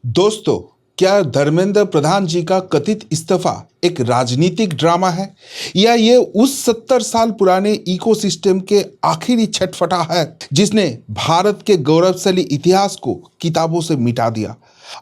दोस्तों, क्या धर्मेंद्र प्रधान जी का कथित इस्तीफा एक राजनीतिक ड्रामा है या ये उस 70 साल पुराने इकोसिस्टम के आखिरी छटफटा है जिसने भारत के गौरवशाली इतिहास को किताबों से मिटा दिया।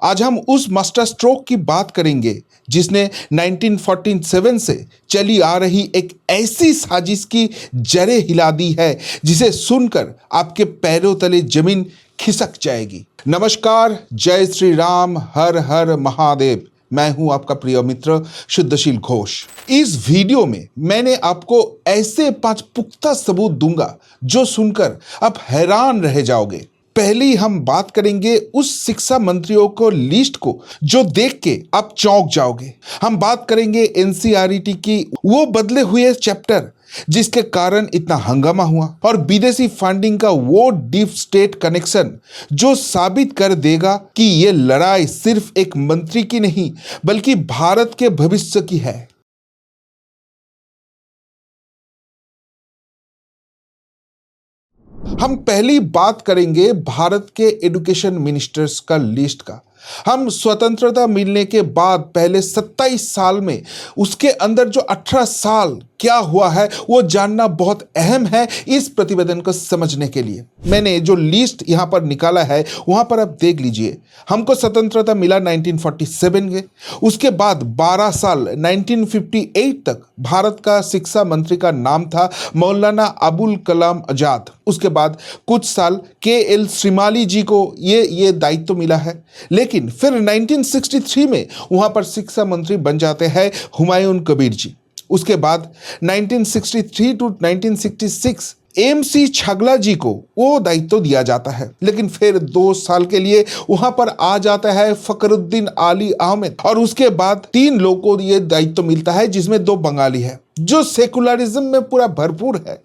आज हम उस मास्टर स्ट्रोक की बात करेंगे जिसने 1947 से चली आ रही एक ऐसी साजिश की जड़ें हिला दी है जिसे सुनकर आपके पैरों तले जमीन खिसक जाएगी। नमस्कार, जय श्री राम, हर हर महादेव। मैं हूं आपका प्रिय मित्र शुद्धशील घोष। इस वीडियो में मैंने आपको ऐसे 5 पुख्ता सबूत दूंगा जो सुनकर आप हैरान रह जाओगे। पहले ही हम बात करेंगे उस शिक्षा मंत्रियों को लिस्ट को जो देख के आप चौंक जाओगे। हम बात करेंगे एनसीईआरटी की वो बदले हुए चैप्टर जिसके कारण इतना हंगामा हुआ और विदेशी फंडिंग का वो डीप स्टेट कनेक्शन जो साबित कर देगा कि ये लड़ाई सिर्फ एक मंत्री की नहीं बल्कि भारत के भविष्य की है। हम पहली बात करेंगे भारत के एजुकेशन मिनिस्टर्स का लिस्ट का। हम स्वतंत्रता मिलने के बाद पहले 27 साल में उसके अंदर जो 18 साल क्या हुआ है वो जानना बहुत अहम है इस प्रतिवेदन को समझने के लिए। मैंने जो लिस्ट यहाँ पर निकाला है वहाँ पर आप देख लीजिए। हमको स्वतंत्रता मिला 1947 में, उसके बाद 12 साल 1958 तक भारत का शिक्षा मंत्री का नाम था मौलाना अबुल कलाम आजाद। उसके बाद कुछ साल के.एल. श्रीमाली जी को ये दायित्व मिला है, लेकिन फिर 1963 में वहाँ पर शिक्षा मंत्री बन जाते हैं हुमायूं कबीर जी। उसके बाद 1963 टू 1966 एम.सी. छागला जी को वो दायित्व दिया जाता है, लेकिन फिर 2 साल के लिए वहां पर आ जाता है फखरुद्दीन आली अहमद और उसके बाद 3 लोगों को ये दायित्व मिलता है जिसमें 2 बंगाली है जो सेकुलरिज्म में पूरा भरपूर है।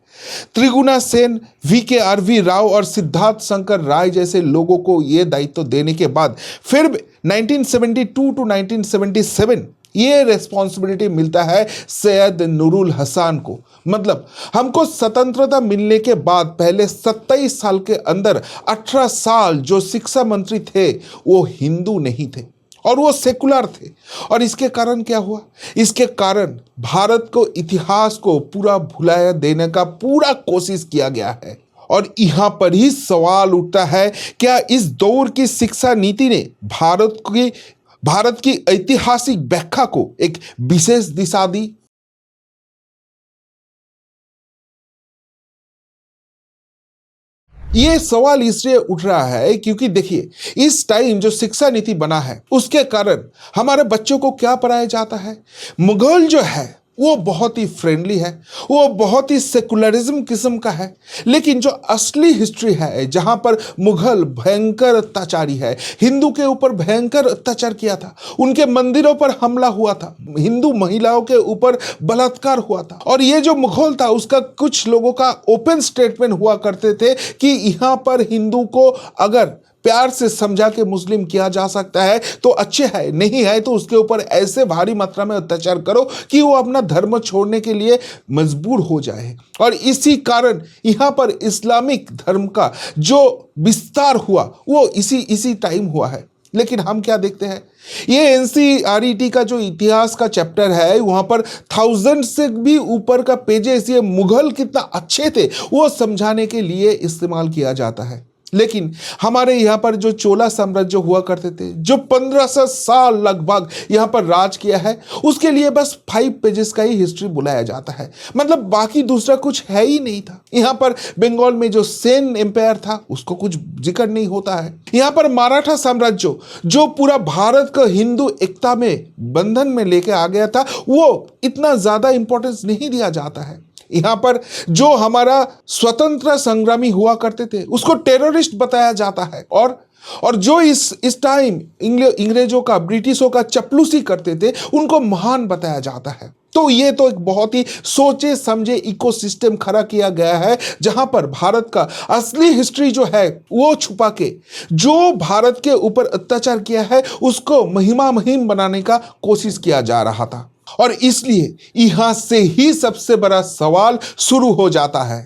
त्रिगुणा सेन, वी.के.आर.वी. राव और सिद्धार्थ शंकर राय जैसे लोगों को ये दायित्व देने के बाद फिर 1972 टू 1977 ये रेस्पॉन्सिबिलिटी मिलता है सैयद नूरुल हसन को। मतलब हमको स्वतंत्रता मिलने के बाद पहले 27 साल के अंदर 18 साल जो शिक्षा मंत्री थे वो हिंदू नहीं थे और वो सेकुलर थे। और इसके कारण क्या हुआ? इसके कारण भारत को इतिहास को पूरा भुलाया देने का पूरा कोशिश किया गया है। और यहाँ पर ही सवाल उठता है, क्या इस दौर की शिक्षा नीति ने भारत की ऐतिहासिक व्याख्या को एक विशेष दिशा दी? ये सवाल इसलिए उठ रहा है क्योंकि देखिए, इस टाइम जो शिक्षा नीति बना है उसके कारण हमारे बच्चों को क्या पढ़ाया जाता है? मुगल जो है वो बहुत ही फ्रेंडली है, वो बहुत ही सेकुलरिज्म किस्म का है। लेकिन जो असली हिस्ट्री है जहां पर मुगल भयंकर अत्याचारी है, हिंदू के ऊपर भयंकर अत्याचार किया था, उनके मंदिरों पर हमला हुआ था, हिंदू महिलाओं के ऊपर बलात्कार हुआ था। और ये जो मुगल था उसका कुछ लोगों का ओपन स्टेटमेंट हुआ करते थे कि यहां पर हिंदू को अगर प्यार से समझा के मुस्लिम किया जा सकता है तो अच्छे है, नहीं है तो उसके ऊपर ऐसे भारी मात्रा में अत्याचार करो कि वो अपना धर्म छोड़ने के लिए मजबूर हो जाए। और इसी कारण यहाँ पर इस्लामिक धर्म का जो विस्तार हुआ वो इसी टाइम हुआ है। लेकिन हम क्या देखते हैं, ये एनसीईआरटी का जो इतिहास का चैप्टर है वहां पर 1000 से भी ऊपर का पेजेस ये मुगल कितना अच्छे थे वो समझाने के लिए इस्तेमाल किया जाता है। लेकिन हमारे यहाँ पर जो चोला साम्राज्य हुआ करते थे जो 1500 साल लगभग यहाँ पर राज किया है उसके लिए बस 5 पेजेस का ही हिस्ट्री बुलाया जाता है। मतलब बाकी दूसरा कुछ है ही नहीं था। यहाँ पर बंगाल में जो सेन एम्पायर था उसको कुछ जिक्र नहीं होता है। यहाँ पर मराठा साम्राज्य जो पूरा भारत को हिंदू एकता में बंधन में लेके आ गया था वो इतना ज्यादा इंपॉर्टेंस नहीं दिया जाता है। यहाँ पर जो हमारा स्वतंत्र संग्रामी हुआ करते थे उसको टेररिस्ट बताया जाता है और जो इस टाइम अंग्रेजों का ब्रिटिशों का चपलूसी करते थे उनको महान बताया जाता है। तो ये तो एक बहुत ही सोचे समझे इकोसिस्टम खड़ा किया गया है जहां पर भारत का असली हिस्ट्री जो है वो छुपा के जो भारत के ऊपर अत्याचार किया है उसको महिमा मुहिम बनाने का कोशिश किया जा रहा था। और इसलिए यहां से ही सबसे बड़ा सवाल शुरू हो जाता है।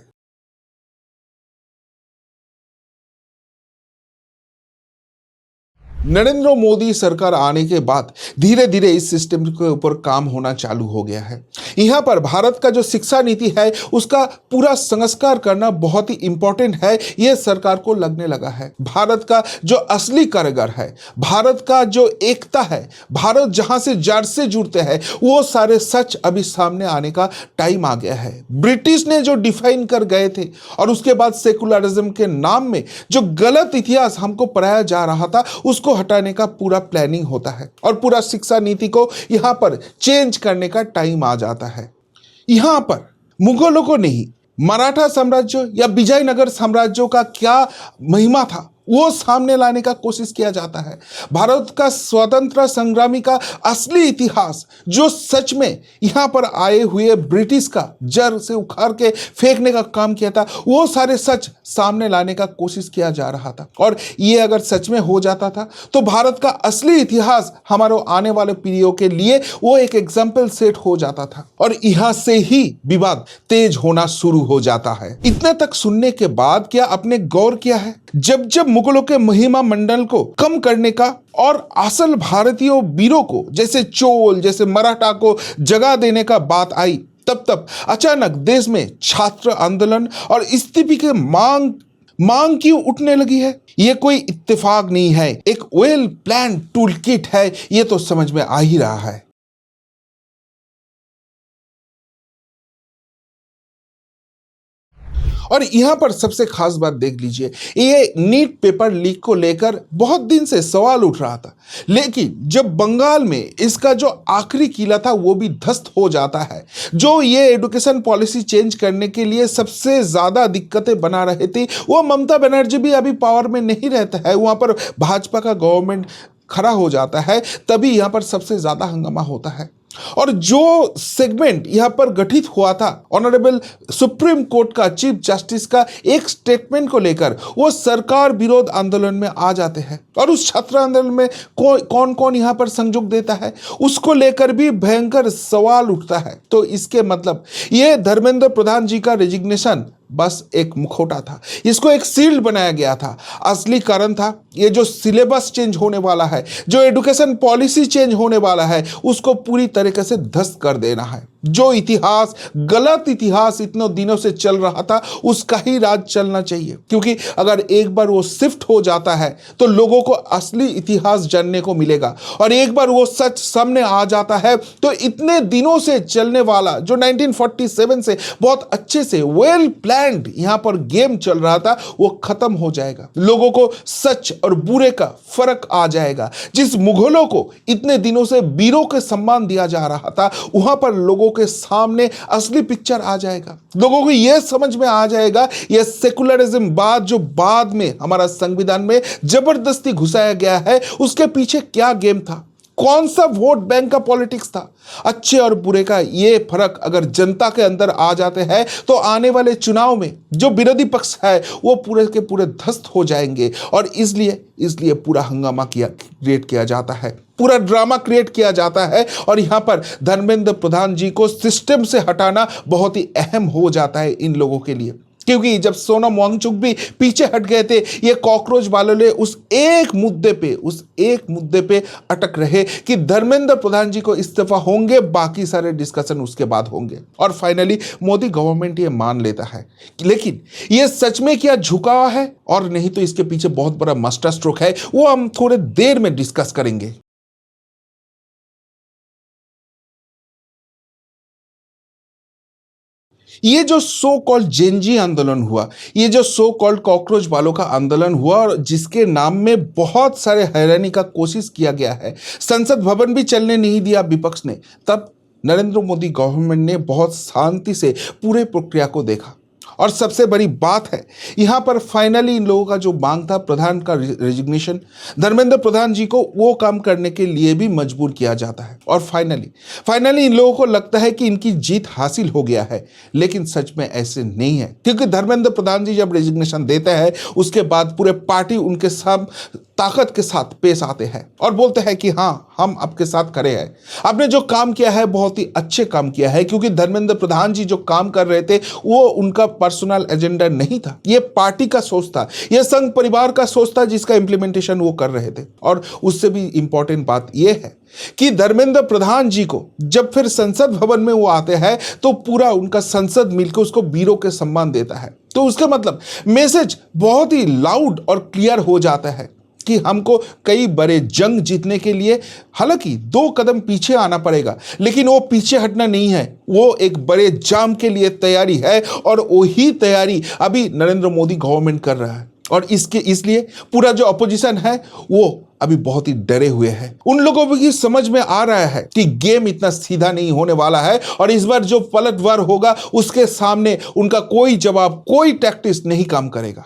नरेंद्र मोदी सरकार आने के बाद धीरे धीरे इस सिस्टम के ऊपर काम होना चालू हो गया है। यहाँ पर भारत का जो शिक्षा नीति है उसका पूरा संस्कार करना बहुत ही इंपॉर्टेंट है, ये सरकार को लगने लगा है। भारत का जो असली कारीगर है, भारत का जो एकता है, भारत जहां से जड़ से जुड़ते हैं, वो सारे सच अभी सामने आने का टाइम आ गया है। ब्रिटिश ने जो डिफाइन कर गए थे और उसके बाद सेकुलरिज्म के नाम में जो गलत इतिहास हमको पढ़ाया जा रहा था उसको हटाने का पूरा प्लानिंग होता है और पूरा शिक्षा नीति को यहां पर चेंज करने का टाइम आ जाता है। यहां पर मुगलों को नहीं, मराठा साम्राज्य या विजयनगर साम्राज्यों का क्या महिमा था वो सामने लाने का कोशिश किया जाता है। भारत का स्वतंत्रता संग्रामी का असली इतिहास जो सच में यहां पर आए हुए ब्रिटिश का जड़ से उखाड़ के फेंकने का काम किया था, वो सारे सच सामने लाने का कोशिश किया जा रहा था। और ये अगर सच में हो जाता था तो भारत का असली इतिहास हमारे आने वाले पीढ़ियों के लिए वो एक एग्जाम्पल सेट हो जाता था और यहां से ही विवाद तेज होना शुरू हो जाता है। इतने तक सुनने के बाद क्या आपने गौर किया है, जब जब मुगलों के महिमा मंडल को कम करने का और असल भारतीय वीरों को जैसे चोल जैसे मराठा को जगह देने का बात आई, तब तब अचानक देश में छात्र आंदोलन और इस्तीफे के मांग क्यों उठने लगी है। ये कोई इत्तेफाक नहीं है, एक वेल प्लान टूल किट है, ये तो समझ में आ ही रहा है। और यहां पर सबसे खास बात देख लीजिए, ये नीट पेपर लीक को लेकर बहुत दिन से सवाल उठ रहा था, लेकिन जब बंगाल में इसका जो आखिरी किला था वो भी ध्वस्त हो जाता है, जो ये एजुकेशन पॉलिसी चेंज करने के लिए सबसे ज्यादा दिक्कतें बना रहे थे, वो ममता बनर्जी भी अभी पावर में नहीं रहता है, वहां पर भाजपा का गवर्नमेंट खड़ा हो जाता है, तभी यहां पर सबसे ज्यादा हंगामा होता है। और जो सेगमेंट यहां पर गठित हुआ था ऑनरेबल सुप्रीम कोर्ट का चीफ जस्टिस का एक स्टेटमेंट को लेकर, वो सरकार विरोध आंदोलन में आ जाते हैं और उस छात्र आंदोलन में कौन कौन यहां पर संयोग देता है उसको लेकर भी भयंकर सवाल उठता है। तो इसके मतलब ये धर्मेंद्र प्रधान जी का रेजिग्नेशन बस एक मुखौटा था, इसको एक शील्ड बनाया गया था। असली कारण था ये जो सिलेबस चेंज होने वाला है, जो एजुकेशन पॉलिसी चेंज होने वाला है, उसको पूरी तरीके से ध्वस्त कर देना है। जो इतिहास, गलत इतिहास इतने दिनों से चल रहा था, उसका ही राज चलना चाहिए, क्योंकि अगर एक बार वो शिफ्ट हो जाता है तो लोगों को असली इतिहास जानने को मिलेगा और एक बार वो सच सामने आ जाता है तो इतने दिनों से चलने वाला जो 1947 से बहुत अच्छे से वेल प्लान्ड यहां पर गेम चल रहा था वो खत्म हो जाएगा। लोगों को सच और बुरे का फर्क आ जाएगा। जिस मुगलों को इतने दिनों से वीरों के सम्मान दिया जा रहा था, वहां पर लोगों के सामने असली पिक्चर आ जाएगा। लोगों को यह समझ में आ जाएगा यह सेकुलरिज्म बात जो बाद में हमारा संविधान में जबरदस्ती घुसाया गया है, उसके पीछे क्या गेम था, कौन सा वोट बैंक का पॉलिटिक्स था। अच्छे और बुरे का ये फर्क अगर जनता के अंदर आ जाते हैं तो आने वाले चुनाव में जो विरोधी पक्ष है वो पूरे के पूरे ध्वस्त हो जाएंगे। और इसलिए पूरा हंगामा क्रिएट किया जाता है, पूरा ड्रामा क्रिएट किया जाता है और यहां पर धर्मेंद्र प्रधान जी को सिस्टम से हटाना बहुत ही अहम हो जाता है इन लोगों के लिए। क्योंकि जब सोनम वांगचुक भी पीछे हट गए थे, ये कॉकरोच वालों ने उस एक मुद्दे पे अटक रहे कि धर्मेंद्र प्रधान जी को इस्तीफा होंगे, बाकी सारे डिस्कशन उसके बाद होंगे। और फाइनली मोदी गवर्नमेंट ये मान लेता है। लेकिन ये सच में क्या झुकाव है और नहीं तो इसके पीछे बहुत बड़ा मास्टर स्ट्रोक है, वो हम थोड़े देर में डिस्कस करेंगे। ये जो सो कॉल्ड जेनजी आंदोलन हुआ, ये जो सो कॉल्ड कॉकरोच वालों का आंदोलन हुआ और जिसके नाम में बहुत सारे हैरानी का कोशिश किया गया है, संसद भवन भी चलने नहीं दिया विपक्ष ने, तब नरेंद्र मोदी गवर्नमेंट ने बहुत शांति से पूरे प्रक्रिया को देखा। और सबसे बड़ी बात है यहां पर फाइनली इन लोगों का जो मांग था प्रधान का रेजिग्नेशन, धर्मेंद्र प्रधान जी को वो काम करने के लिए भी मजबूर किया जाता है। और फाइनली इन लोगों को लगता है कि इनकी जीत हासिल हो गया है, लेकिन सच में ऐसे नहीं है। क्योंकि धर्मेंद्र प्रधान जी जब रेजिग्नेशन देते हैं उसके बाद पूरे पार्टी उनके साथ ताकत के साथ पेश आते हैं और बोलते हैं कि हाँ, हम आपके साथ खड़े हैं। आपने जो काम किया है बहुत ही अच्छे काम किया है, क्योंकि धर्मेंद्र प्रधान जी जो काम कर रहे थे वो उनका पर्सनल एजेंडा नहीं था, ये पार्टी का सोच था, ये संघ परिवार का सोच था जिसका इंप्लीमेंटेशन वो कर रहे थे। और उससे भी इंपॉर्टेंट बात यह है कि धर्मेंद्र प्रधान जी को जब फिर संसद भवन में वो आते हैं तो पूरा उनका संसद मिलकर उसको वीरों के सम्मान देता है। तो उसका मतलब मैसेज बहुत ही लाउड और क्लियर हो जाता है कि हमको कई बड़े जंग जीतने के लिए हालांकि 2 कदम पीछे आना पड़ेगा, लेकिन वो पीछे हटना नहीं है, वो एक बड़े जाम के लिए तैयारी है और वही तैयारी अभी नरेंद्र मोदी गवर्नमेंट कर रहा है। और इसलिए पूरा जो अपोजिशन है वो अभी बहुत ही डरे हुए हैं। उन लोगों को भी समझ में आ रहा है कि गेम इतना सीधा नहीं होने वाला है और इस बार जो पलटवार होगा उसके सामने उनका कोई जवाब, कोई टैक्टिक्स नहीं काम करेगा।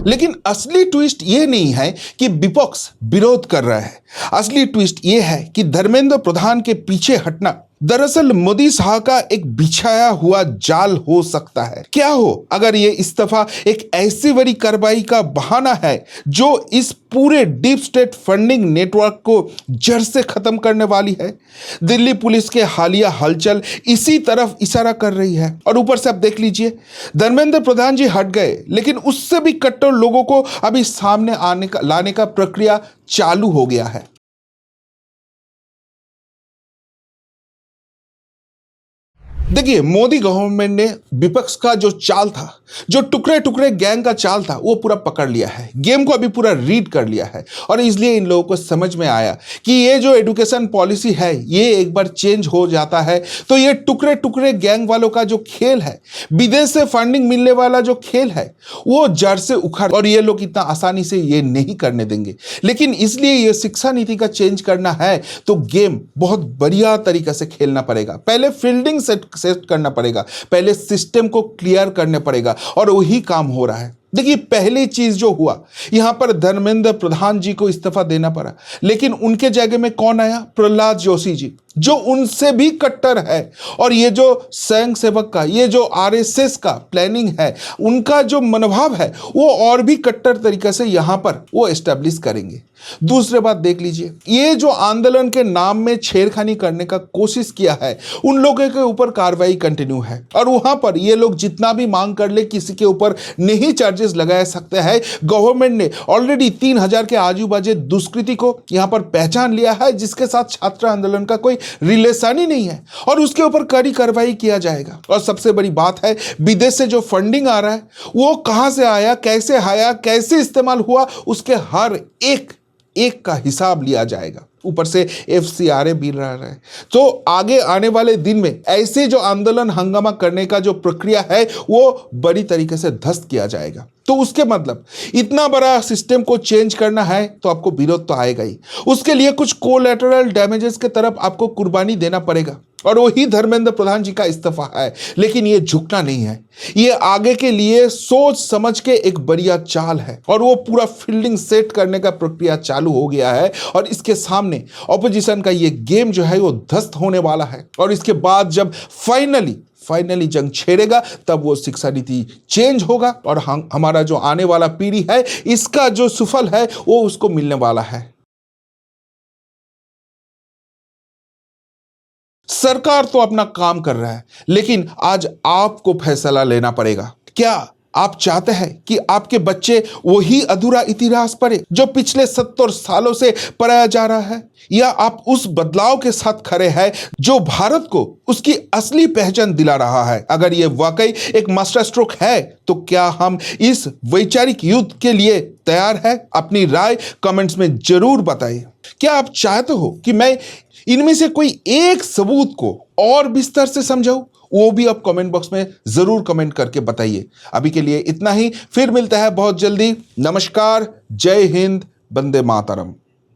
लेकिन असली ट्विस्ट ये नहीं है कि विपक्ष विरोध कर रहा है, असली ट्विस्ट ये है कि धर्मेंद्र प्रधान के पीछे हटना दरअसल मोदी शाह का एक बिछाया हुआ जाल हो सकता है। क्या हो अगर ये इस्तीफा एक ऐसी बड़ी कार्रवाई का बहाना है जो इस पूरे डीप स्टेट फंडिंग नेटवर्क को जड़ से खत्म करने वाली है। दिल्ली पुलिस के हालिया हलचल इसी तरफ इशारा कर रही है। और ऊपर से आप देख लीजिए, धर्मेंद्र प्रधान जी हट गए, लेकिन उससे भी कट्टर लोगों को अभी सामने लाने का प्रक्रिया चालू हो गया है। देखिए, मोदी गवर्नमेंट ने विपक्ष का जो चाल था, जो टुकड़े टुकड़े गैंग का चाल था, वो पूरा पकड़ लिया है, गेम को अभी पूरा रीड कर लिया है। और इसलिए इन लोगों को समझ में आया कि ये जो एजुकेशन पॉलिसी है ये एक बार चेंज हो जाता है तो ये टुकड़े टुकड़े गैंग वालों का जो खेल है, विदेश से फंडिंग मिलने वाला जो खेल है, वो जड़ से उखड़, और ये लोग इतना आसानी से ये नहीं करने देंगे। लेकिन इसलिए ये शिक्षा नीति का चेंज करना है तो गेम बहुत बढ़िया तरीके से खेलना पड़ेगा। पहले फील्डिंग सेट करना पड़ेगा, पहले सिस्टम को क्लियर करने पड़ेगा, और वही काम हो रहा है। देखिए, पहली चीज जो हुआ, यहां पर धर्मेंद्र प्रधान जी को इस्तीफा देना पड़ा, लेकिन उनके जगह में कौन आया? प्रहलाद जोशी जी, जो उनसे भी कट्टर है। और ये जो स्वयं सेवक का, ये जो आरएसएस का प्लानिंग है, उनका जो मनोभाव है वो और भी कट्टर तरीके से यहां पर वो एस्टेब्लिश करेंगे। दूसरी बात देख लीजिए, ये जो आंदोलन के नाम में छेड़खानी करने का कोशिश किया है, उन लोगों के ऊपर कार्रवाई कंटिन्यू है। और वहां पर ये लोग जितना भी मांग कर ले, किसी के ऊपर नहीं चार्जेस लगाए सकते हैं। गवर्नमेंट ने ऑलरेडी 3000 के आजू बाजू दुष्कृति को यहां पर पहचान लिया है, जिसके साथ छात्र आंदोलन का कोई रिलेशन ही नहीं है, और उसके ऊपर कड़ी कार्रवाई किया जाएगा। और सबसे बड़ी बात है, विदेश से जो फंडिंग आ रहा है वो कहां से आया, कैसे इस्तेमाल हुआ, उसके हर एक का हिसाब लिया जाएगा। ऊपर से FCRA भी रह रहा है। तो आगे आने वाले दिन में ऐसे जो आंदोलन हंगामा करने का जो प्रक्रिया है वो बड़ी तरीके से ध्वस्त किया जाएगा। तो उसके मतलब इतना बड़ा सिस्टम को चेंज करना है तो आपको विरोध तो आएगा ही, उसके लिए कुछ कोलैटरल डैमेजेस के तरफ आपको कुर्बानी देना पड़ेगा। और वही धर्मेंद्र प्रधान जी का इस्तीफा है। लेकिन ये झुकना नहीं है, ये आगे के लिए सोच समझ के एक बढ़िया चाल है, और वो पूरा फील्डिंग सेट करने का प्रक्रिया चालू हो गया है। और इसके सामने ऑपोजिशन का ये गेम जो है वो ध्वस्त होने वाला है। और इसके बाद जब फाइनली जंग छेड़ेगा, तब वो शिक्षा नीति चेंज होगा, और हमारा जो आने वाला पीढ़ी है इसका जो सुफल है वो उसको मिलने वाला है। सरकार तो अपना काम कर रहा है, लेकिन आज आपको फैसला लेना पड़ेगा। क्या आप चाहते हैं कि आपके बच्चे वही अधूरा इतिहास पढ़े जो पिछले 70 सालों से पढ़ाया जा रहा है, या आप उस बदलाव के साथ खड़े हैं जो भारत को उसकी असली पहचान दिला रहा है? अगर ये वाकई एक मास्टर स्ट्रोक है तो क्या हम इस वैचारिक युद्ध के लिए तैयार हैं? अपनी राय कमेंट्स में जरूर बताइए। क्या आप चाहते हो कि मैं इनमें से कोई एक सबूत को और विस्तार से समझाऊं? वो भी आप कमेंट बॉक्स में जरूर कमेंट करके बताइए। अभी के लिए इतना ही, फिर मिलता है बहुत जल्दी। नमस्कार, जय हिंद, वंदे मातरम।